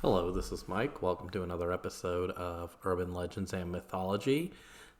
Hello, this is Mike. Welcome to another episode of Urban Legends and Mythology.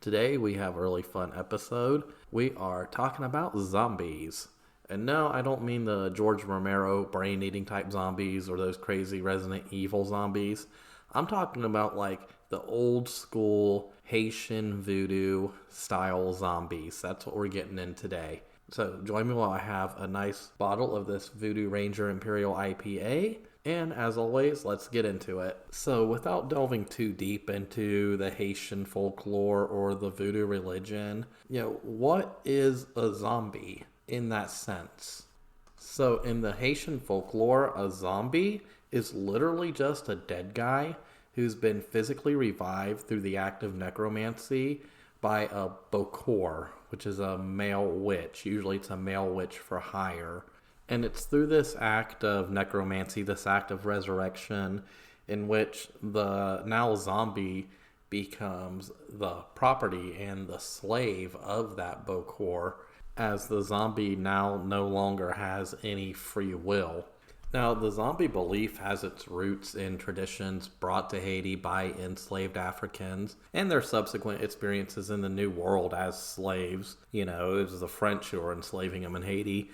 Today we have a really fun episode. We are talking about zombies. And no, I don't mean the George Romero brain-eating type zombies or those crazy Resident Evil zombies. I'm talking about like the old school Haitian voodoo style zombies. That's what we're getting in today. So join me while I have a nice bottle of this Voodoo Ranger Imperial IPA. And as always, let's get into it. So without delving too deep into the Haitian folklore or the voodoo religion, what is a zombie in that sense? So in the Haitian folklore, a zombie is literally just a dead guy who's been physically revived through the act of necromancy by a bokor, which is a male witch. Usually it's a male witch for hire. And it's through this act of necromancy, this act of resurrection, in which the now zombie becomes the property and the slave of that bokor, as the zombie now no longer has any free will. Now, the zombie belief has its roots in traditions brought to Haiti by enslaved Africans and their subsequent experiences in the New World as slaves. It was the French who were enslaving them in Haiti.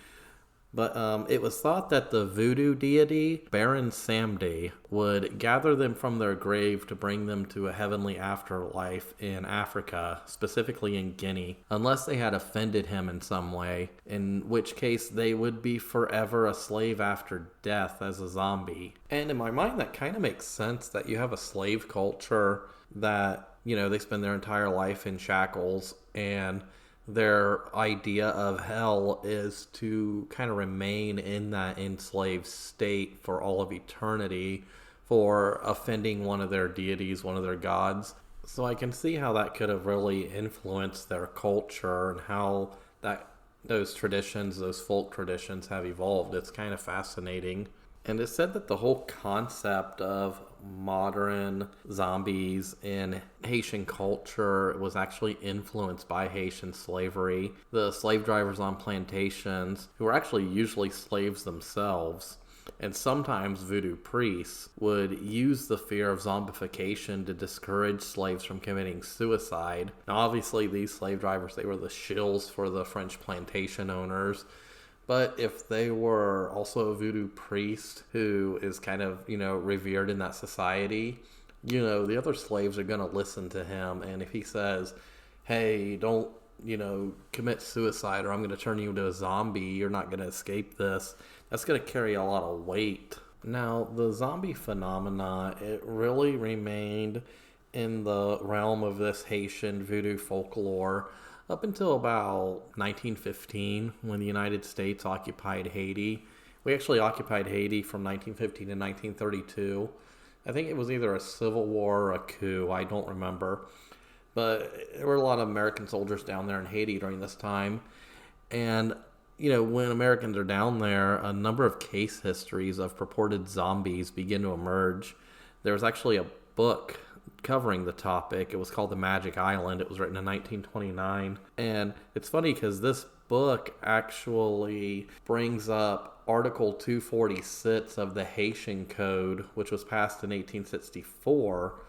But it was thought that the voodoo deity, Baron Samedi, would gather them from their grave to bring them to a heavenly afterlife in Africa, specifically in Guinea, unless they had offended him in some way, in which case they would be forever a slave after death as a zombie. And in my mind, that kind of makes sense that you have a slave culture that, they spend their entire life in shackles, and their idea of hell is to kind of remain in that enslaved state for all of eternity for offending one of their deities, one of their gods. So I can see how that could have really influenced their culture and how those traditions, those folk traditions have evolved. It's kind of fascinating. And it's said that the whole concept of modern zombies in Haitian culture was actually influenced by Haitian slavery. The slave drivers on plantations, who were actually usually slaves themselves, and sometimes voodoo priests, would use the fear of zombification to discourage slaves from committing suicide. Now, obviously, these slave drivers, they were the shills for the French plantation owners. But if they were also a voodoo priest who is kind of, revered in that society, the other slaves are going to listen to him. And if he says, hey, don't, commit suicide or I'm going to turn you into a zombie, you're not going to escape this, that's going to carry a lot of weight. Now, the zombie phenomena, it really remained in the realm of this Haitian voodoo folklore up until about 1915, when the United States occupied Haiti. We actually occupied Haiti from 1915 to 1932. I think it was either a civil war or a coup, I don't remember. But there were a lot of American soldiers down there in Haiti during this time. And, when Americans are down there, a number of case histories of purported zombies begin to emerge. There was actually a book covering the topic. It was called The Magic Island. It was written in 1929. And it's funny because this book actually brings up Article 246 of the Haitian Code, which was passed in 1864,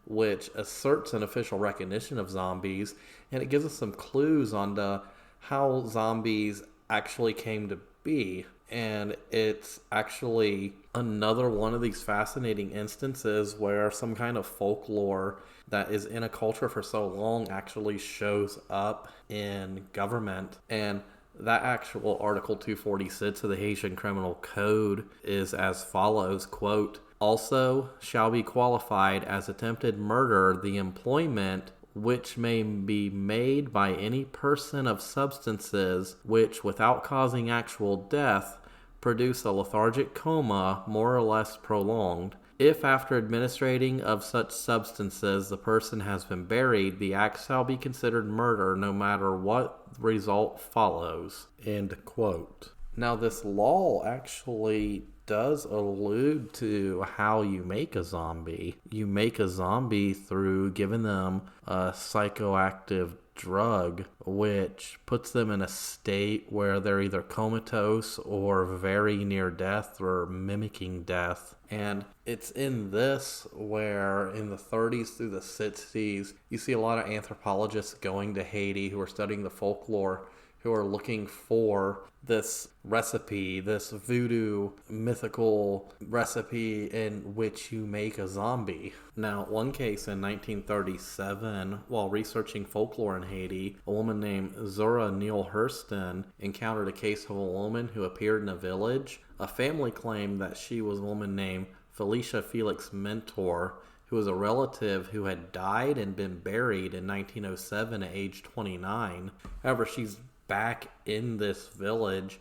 which asserts an official recognition of zombies. And it gives us some clues on how zombies actually came to be. And it's actually another one of these fascinating instances where some kind of folklore that is in a culture for so long actually shows up in government. And that actual Article 246 of the Haitian Criminal Code is as follows, quote, "Also shall be qualified as attempted murder the employment which may be made by any person of substances which, without causing actual death, produce a lethargic coma more or less prolonged. If after administrating of such substances the person has been buried, the act shall be considered murder no matter what result follows." End quote. Now, this law actually does allude to how you make a zombie. You make a zombie through giving them a psychoactive drug which puts them in a state where they're either comatose or very near death or mimicking death. And it's in this where in the 30s through the 60s, you see a lot of anthropologists going to Haiti who are studying the folklore, who are looking for this recipe, this voodoo mythical recipe in which you make a zombie. Now, one case in 1937, while researching folklore in Haiti, a woman named Zora Neale Hurston encountered a case of a woman who appeared in a village. A family claimed that she was a woman named Felicia Felix Mentor, who was a relative who had died and been buried in 1907 at age 29. However, she's back in this village.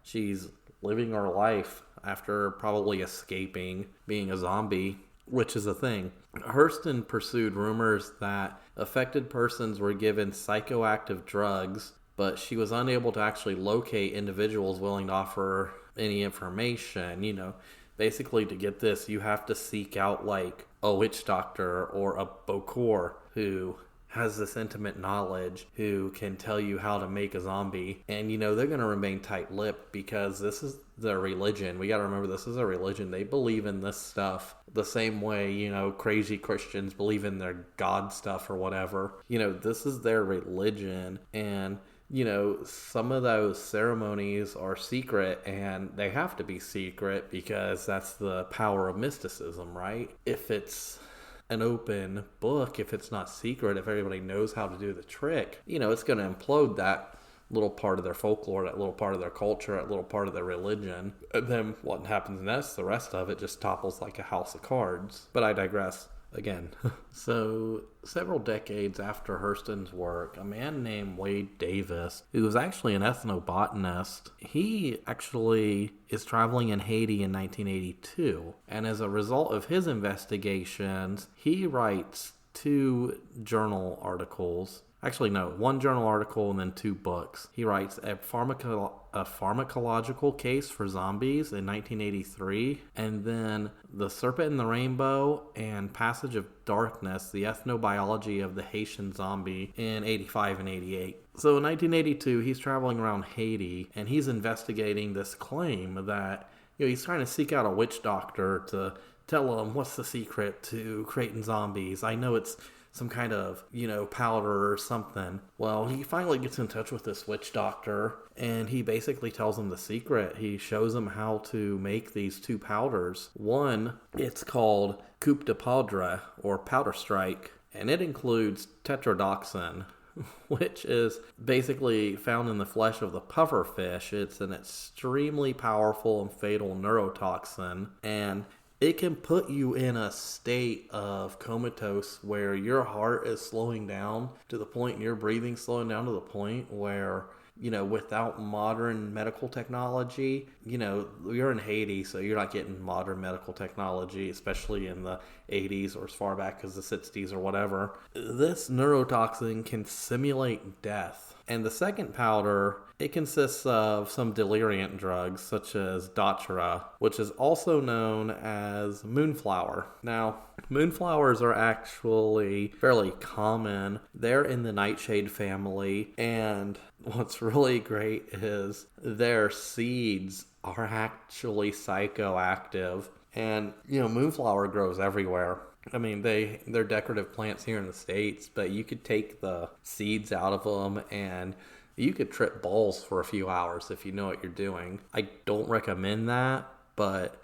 She's living her life after probably escaping being a zombie, which is a thing. Hurston pursued rumors that affected persons were given psychoactive drugs, but she was unable to actually locate individuals willing to offer any information. Basically, to get this, you have to seek out like a witch doctor or a bokor who has this intimate knowledge, who can tell you how to make a zombie. And they're going to remain tight-lipped because this is their religion. We got to remember, this is a religion. They believe in this stuff the same way crazy Christians believe in their God stuff or whatever. This is their religion, and some of those ceremonies are secret, and they have to be secret because that's the power of mysticism, right? If it's an open book, if it's not secret, if everybody knows how to do the trick, it's going to implode that little part of their folklore, that little part of their culture, that little part of their religion. And then what happens next, the rest of it just topples like a house of cards. But I digress again. So, several decades after Hurston's work, a man named Wade Davis, who was actually an ethnobotanist, he actually is traveling in Haiti in 1982. And as a result of his investigations, he writes 2 journal articles. Actually, no, 1 journal article and then 2 books. He writes a pharmacological case for zombies in 1983, and then The Serpent and the Rainbow and Passage of Darkness, the ethnobiology of the Haitian zombie in 85 and 88. So in 1982, he's traveling around Haiti, and he's investigating this claim that he's trying to seek out a witch doctor to tell him what's the secret to creating zombies. I know it's some kind of, powder or something. Well, he finally gets in touch with this witch doctor, and he basically tells him the secret. He shows him how to make these 2 powders. One, it's called Coupe de Poudre, or Powder Strike, and it includes tetrodotoxin, which is basically found in the flesh of the pufferfish. It's an extremely powerful and fatal neurotoxin, and it can put you in a state of comatose where your heart is slowing down to the point, and your breathing slowing down to the point where, without modern medical technology, you're in Haiti, so you're not getting modern medical technology, especially in the 80s or as far back as the 60s or whatever. This neurotoxin can simulate death. And the second powder, it consists of some deliriant drugs such as datura, which is also known as moonflower. Now, moonflowers are actually fairly common. They're in the nightshade family, and what's really great is their seeds are actually psychoactive. And, moonflower grows everywhere. I mean, they're decorative plants here in the States, but you could take the seeds out of them and you could trip balls for a few hours if you know what you're doing. I don't recommend that, but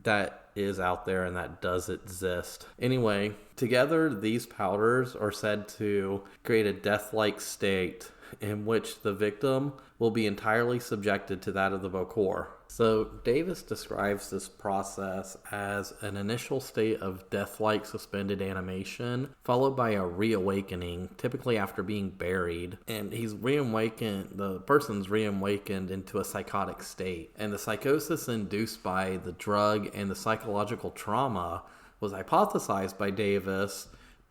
that is out there and that does exist. Anyway, together these powders are said to create a death-like state in which the victim will be entirely subjected to that of the bokor. So Davis describes this process as an initial state of death-like suspended animation, followed by a reawakening, typically after being buried. And the person's reawakened into a psychotic state. And the psychosis induced by the drug and the psychological trauma was hypothesized by Davis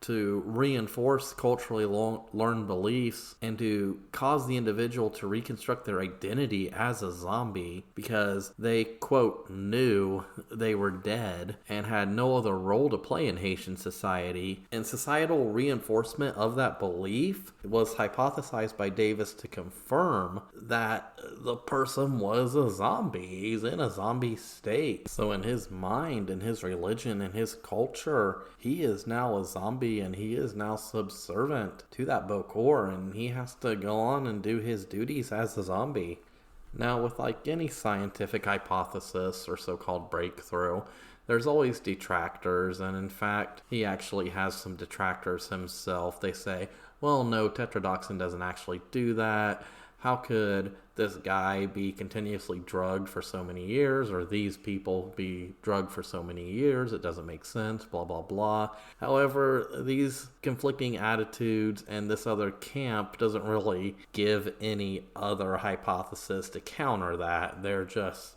to reinforce culturally learned beliefs and to cause the individual to reconstruct their identity as a zombie because they, quote, knew they were dead and had no other role to play in Haitian society. And societal reinforcement of that belief was hypothesized by Davis to confirm that the person was a zombie. He's in a zombie state. So in his mind, in his religion, in his culture, he is now a zombie and he is now subservient to that Bokor, and he has to go on and do his duties as a zombie. Now, with like any scientific hypothesis or so-called breakthrough, there's always detractors, and in fact, he actually has some detractors himself. They say, well, no, tetrodotoxin doesn't actually do that. How could this guy be continuously drugged for so many years, or these people be drugged for so many years? It doesn't make sense, blah, blah, blah. However, these conflicting attitudes and this other camp doesn't really give any other hypothesis to counter that.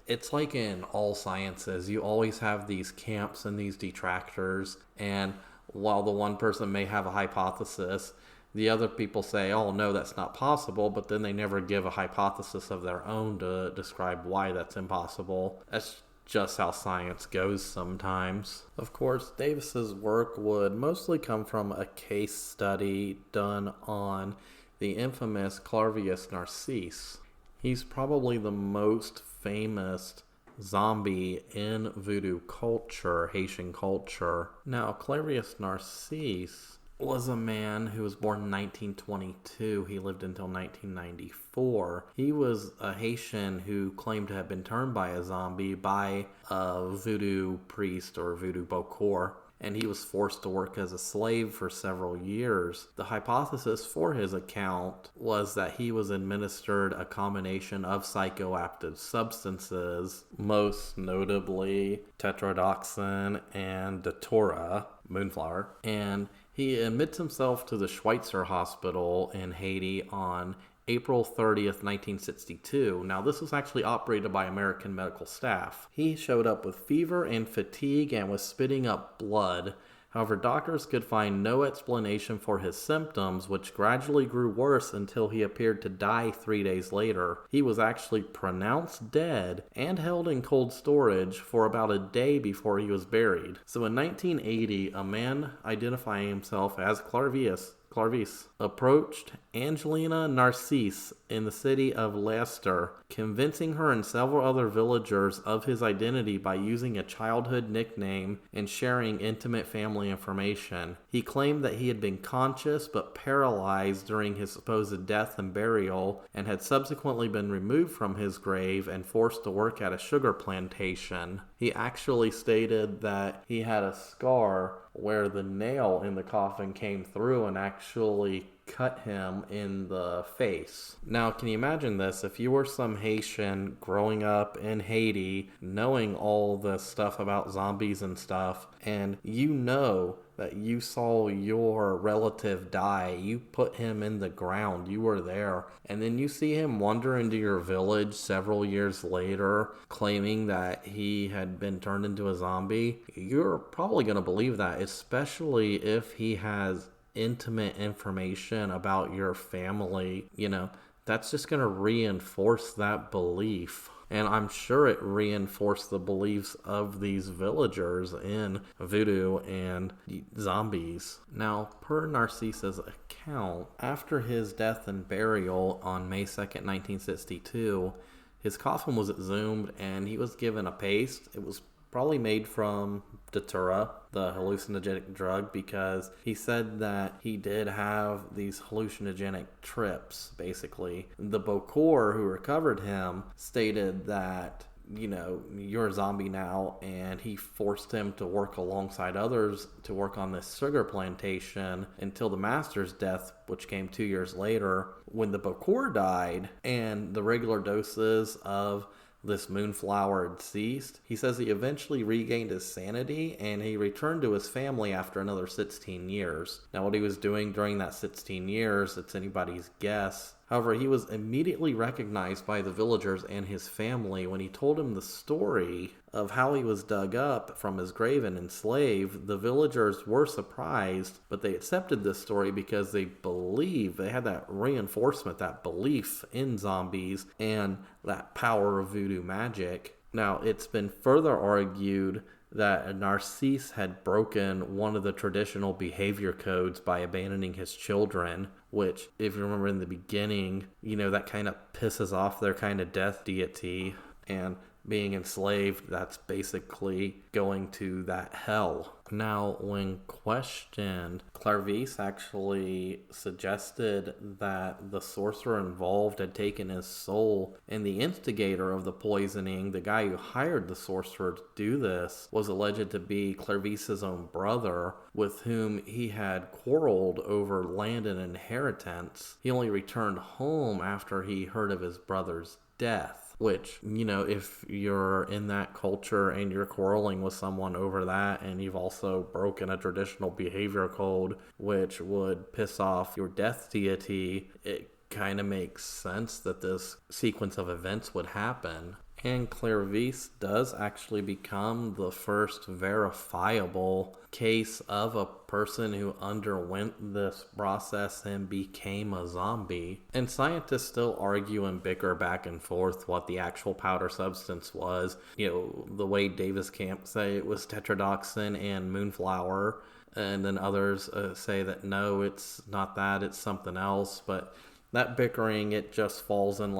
It's like in all sciences, you always have these camps and these detractors, and while the one person may have a hypothesis, the other people say, oh, no, that's not possible, but then they never give a hypothesis of their own to describe why that's impossible. That's just how science goes sometimes. Of course, Davis's work would mostly come from a case study done on the infamous Clairvius Narcisse. He's probably the most famous zombie in voodoo culture, Haitian culture. Now, Clairvius Narcisse was a man who was born in 1922. He lived until 1994. He was a Haitian who claimed to have been turned by a zombie by a voodoo priest or voodoo Bokor, and he was forced to work as a slave for several years. The hypothesis for his account was that he was administered a combination of psychoactive substances, most notably tetrodotoxin and datura, moonflower, and he admits himself to the Schweitzer Hospital in Haiti on April 30th, 1962. Now, this was actually operated by American medical staff. He showed up with fever and fatigue and was spitting up blood. However, doctors could find no explanation for his symptoms, which gradually grew worse until he appeared to die 3 days later. He was actually pronounced dead and held in cold storage for about a day before he was buried. So in 1980, a man identifying himself as Clairvius approached Angelina Narcisse in the city of Leicester, convincing her and several other villagers of his identity by using a childhood nickname and sharing intimate family information. He claimed that he had been conscious but paralyzed during his supposed death and burial and had subsequently been removed from his grave and forced to work at a sugar plantation. He actually stated that he had a scar where the nail in the coffin came through and actually cut him in the face. Now, can you imagine this? If you were some Haitian growing up in Haiti, knowing all this stuff about zombies and stuff, and you know that you saw your relative die, you put him in the ground, you were there, and then you see him wander into your village several years later claiming that he had been turned into a zombie, you're probably going to believe that, especially if he has intimate information about your family. That's just going to reinforce that belief. And I'm sure it reinforced the beliefs of these villagers in voodoo and zombies. Now, per Narcisse's account, after his death and burial on May 2nd, 1962, his coffin was exhumed and he was given a paste. It was probably made from datura, the hallucinogenic drug, because he said that he did have these hallucinogenic trips, basically. The Bokor who recovered him stated that, you're a zombie now, and he forced him to work alongside others to work on this sugar plantation until the master's death, which came 2 years later. When the Bokor died and the regular doses of this moonflower had ceased, he says he eventually regained his sanity and he returned to his family after another 16 years. Now, what he was doing during that 16 years, it's anybody's guess. However, he was immediately recognized by the villagers and his family when he told him the story of how he was dug up from his grave and enslaved, the villagers were surprised, but they accepted this story because they believed, they had that reinforcement, that belief in zombies and that power of voodoo magic. Now, it's been further argued that Narcisse had broken one of the traditional behavior codes by abandoning his children, which, if you remember in the beginning, that kind of pisses off their kind of death deity, and being enslaved, that's basically going to that hell. Now, when questioned, Clarvis actually suggested that the sorcerer involved had taken his soul, and the instigator of the poisoning, the guy who hired the sorcerer to do this, was alleged to be Clarvis's own brother, with whom he had quarreled over land and inheritance. He only returned home after he heard of his brother's death. Which, if you're in that culture and you're quarreling with someone over that, and you've also broken a traditional behavior code, which would piss off your death deity, it kind of makes sense that this sequence of events would happen. And Clarvis does actually become the first verifiable case of a person who underwent this process and became a zombie. And scientists still argue and bicker back and forth what the actual powder substance was. The way Davis Camp say it was tetrodotoxin and moonflower, and then others say that no, it's not that, it's something else. But that bickering, it just falls in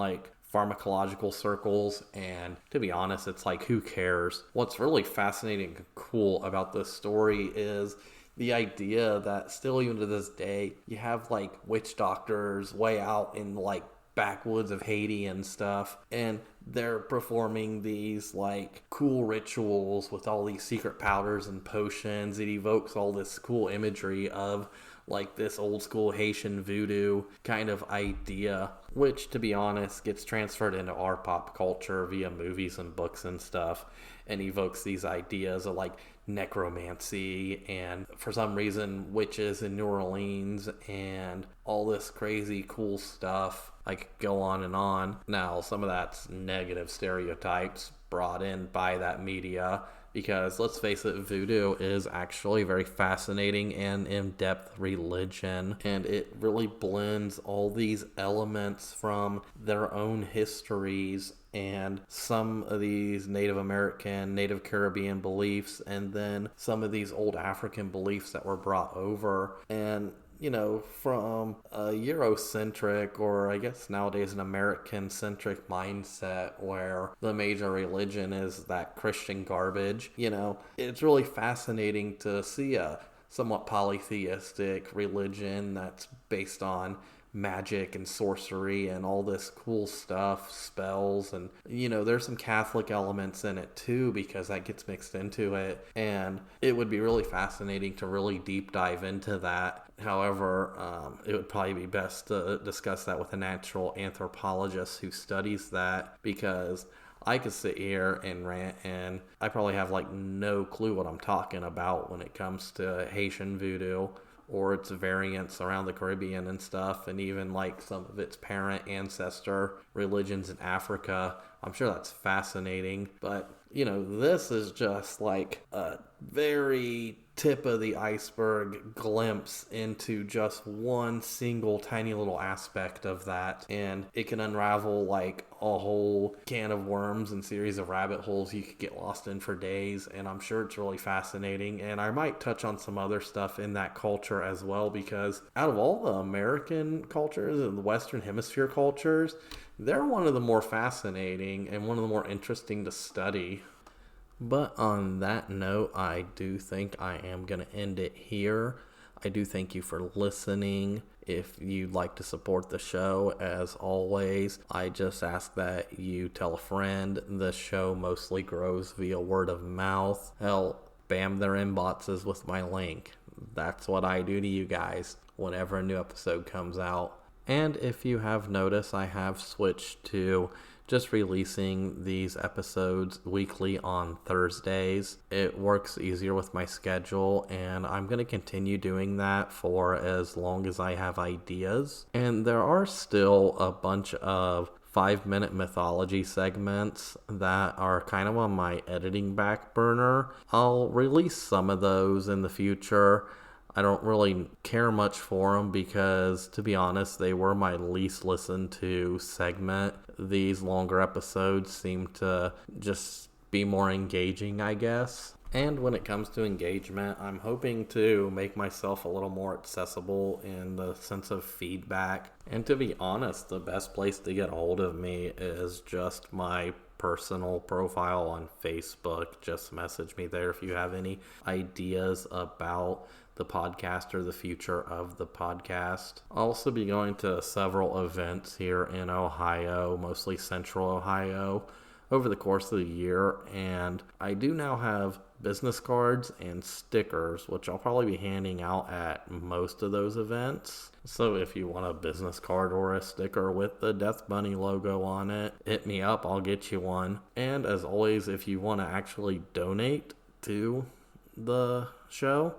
pharmacological circles, and to be honest, it's who cares? What's really fascinating and cool about this story is the idea that still even to this day, you have witch doctors way out in backwoods of Haiti and stuff, and they're performing these cool rituals with all these secret powders and potions. It evokes all this cool imagery of this old school Haitian voodoo kind of idea, which, to be honest, gets transferred into our pop culture via movies and books and stuff, and evokes these ideas of necromancy and, for some reason, witches in New Orleans and all this crazy cool stuff. I could go on and on. Now, some of that's negative stereotypes brought in by that media, because let's face it, voodoo is actually a very fascinating and in-depth religion, and it really blends all these elements from their own histories and some of these Native American, Native Caribbean beliefs, and then some of these old African beliefs that were brought over. And from a Eurocentric, or I guess nowadays an American-centric mindset where the major religion is that Christian garbage, it's really fascinating to see a somewhat polytheistic religion that's based on magic and sorcery and all this cool stuff, spells, and there's some Catholic elements in it too, because that gets mixed into it, and it would be really fascinating to really deep dive into that. However, it would probably be best to discuss that with a natural anthropologist who studies that, because I could sit here and rant, and I probably have no clue what I'm talking about when it comes to Haitian voodoo or its variants around the Caribbean and stuff, and even some of its parent ancestor religions in Africa. I'm sure that's fascinating, but this is just a very tip of the iceberg glimpse into just one single tiny little aspect of that, and it can unravel a whole can of worms and series of rabbit holes you could get lost in for days. And I'm sure it's really fascinating, and I might touch on some other stuff in that culture as well, because out of all the American cultures and the Western Hemisphere cultures, they're one of the more fascinating and one of the more interesting to study. But on that note, I do think I am going to end it here. I do thank you for listening. If you'd like to support the show, as always, I just ask that you tell a friend. The show mostly grows via word of mouth. Hell, spam their inboxes with my link. That's what I do to you guys whenever a new episode comes out. And if you have noticed, I have switched to just releasing these episodes weekly on Thursdays. It works easier with my schedule, and I'm going to continue doing that for as long as I have ideas. And there are still a bunch of 5-minute mythology segments that are kind of on my editing back burner. I'll release some of those in the future. I don't really care much for them because, to be honest, they were my least listened to segment. These longer episodes seem to just be more engaging, I guess. And when it comes to engagement, I'm hoping to make myself a little more accessible in the sense of feedback. And to be honest, the best place to get a hold of me is just my personal profile on Facebook. Just message me there if you have any ideas about the podcast or the future of the podcast. I'll also be going to several events here in Ohio, mostly Central Ohio, over the course of the year, and I do now have business cards and stickers, which I'll probably be handing out at most of those events. So if you want a business card or a sticker with the Death Bunny logo on it, hit me up, I'll get you one. And as always, if you want to actually donate to the show,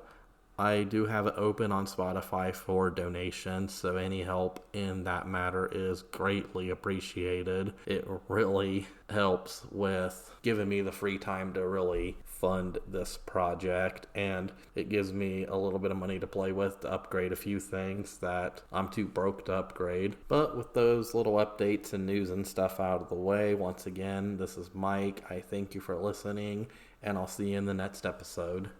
I do have it open on Spotify for donations, so any help in that matter is greatly appreciated. It really helps with giving me the free time to really fund this project, and it gives me a little bit of money to play with to upgrade a few things that I'm too broke to upgrade. But with those little updates and news and stuff out of the way, once again, this is Mike. I thank you for listening, and I'll see you in the next episode.